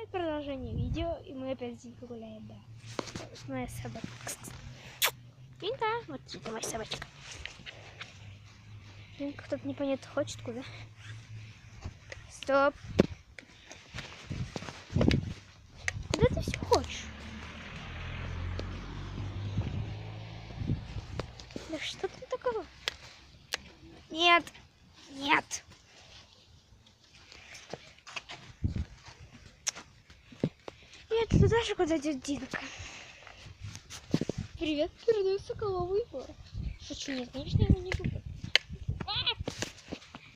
опять продолжение видео, и мы опять здесь погуляем, да. Моя собака. Винка, вот это моя собачка. Винка кто-то непонятно хочет куда. Стоп. Куда ты все хочешь? Да что там такого? Нет, нет. Нет, туда же, куда идет Динка. Привет, передаю Соколову Егору. Шучу, нет, конечно, я его не люблю.